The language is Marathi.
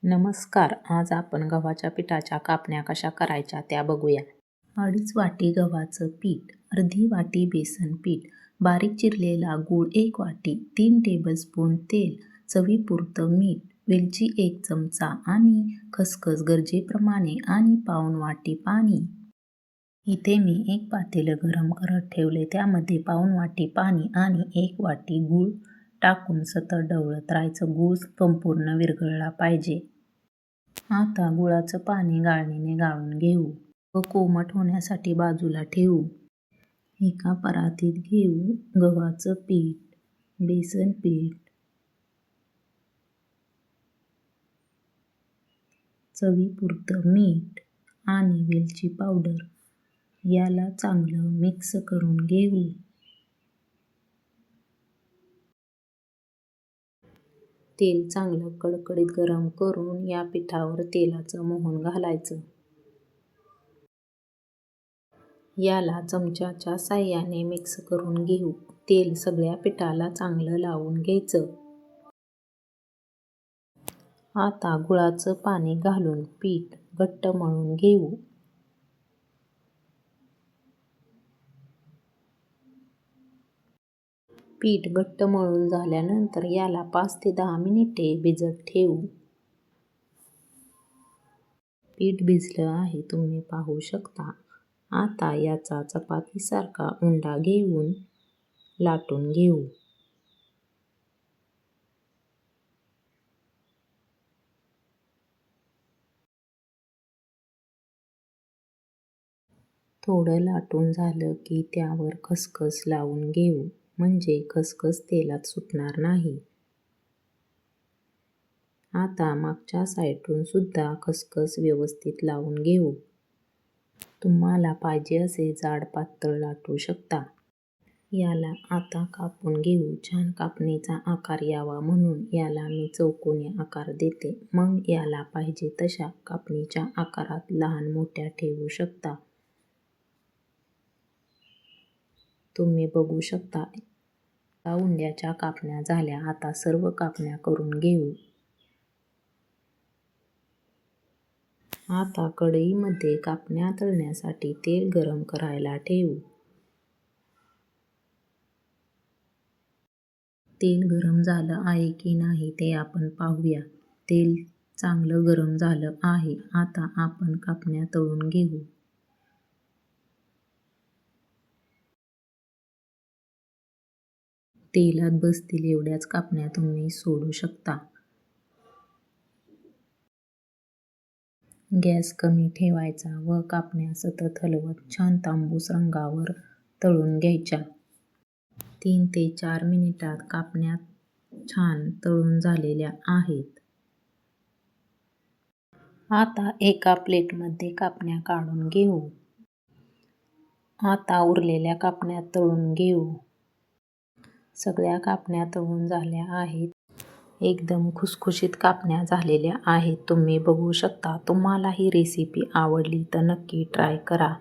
नमस्कार. आज आपण गव्हाच्या पिठाच्या कापण्या कशा करायच्या त्या बघूया. 2.5 वाटी गव्हाचं पीठ, अर्धी वाटी बेसन पीठ, बारीक चिरलेला गूळ 1 वाटी, 3 टेबलस्पून तेल, चवीपुरतं मीठ, वेलची 1 चमचा आणि खसखस गरजेप्रमाणे आणि पाऊण वाटी पाणी. इथे मी एक पातेलं गरम करत ठेवले. त्यामध्ये पाऊण वाटी पाणी आणि 1 वाटी गूळ टाकून सतत ढवळत राहायचं. गूळ संपूर्ण विरघळला पाहिजे. आता गुळाचं पाणी गाळणीने गाळून घेऊ व कोमट होण्यासाठी बाजूला ठेवू. एका परातीत घेऊ गव्हाचं पीठ, बेसन पीठ, चवीपुरतं मीठ आणि वेलची पावडर. याला चांगलं मिक्स करून घेऊ. तेल चांगलं कडकडीत गरम करून या पिठावर तेलाचं मोहन घालायचं. याला चमच्याच्या साहाय्याने मिक्स करून घेऊ. तेल सगळ्या पिठाला चांगलं लावून घ्यायचं. आता गुळाचं पाणी घालून पीठ घट्ट मळून घेऊ. पीठ घट्ट मळून झाल्यानंतर याला 5 ते 10 मिनिटे भिजत ठेवू. पीठ भिजलं आहे, तुम्ही पाहू शकता. आता याचा चपातीसारखा उंडा घेऊन लाटून घेऊ. थोडं लाटून झालं की त्यावर खसखस लावून घेऊ, म्हणजे खसखस तेलात सुटणार नाही. आता मागच्या साईडून सुद्धा खसखस व्यवस्थित लावून घेऊ. तुम्हाला पाहिजे असे जाड पातळ लाटू शकता. याला आता कापून घेऊ. छान कापणीचा आकार यावा म्हणून याला मी चौकोनी आकार देते. मग याला पाहिजे तशा कापणीच्या आकारात लहान मोठ्या ठेवू शकता. तुम्ही बघू शकता. उंड्याच्या कापण्या झाल्या. आता सर्व कापण्या करून घेऊ. आता कढईमध्ये कापण्या तळण्यासाठी तेल गरम करायला ठेवू. तेल गरम झालं आहे की नाही ते आपण पाहूया. तेल चांगलं गरम झालं आहे. आता आपण कापण्या तळून घेऊ. तेलात बसतील एवढ्याच कापण्या तुम्ही सोडू शकता. गॅस कमी ठेवायचा व कापण्या सतत हलवत छान तांबूस रंगावर तळून घ्यायच्या. 3 ते 4 मिनिटात कापण्या छान तळून झालेल्या आहेत. आता एका प्लेटमध्ये कापण्या काढून घेऊ. आता उरलेल्या कापण्या तळून घेऊ. सगळ्या कापण्या तळून झाल्या आहेत. एकदम खुसखुशीत कापण्या झालेल्या आहेत. तुम्ही बघू शकता. तुम्हाला ही रेसिपी आवडली तर नक्की ट्राय करा.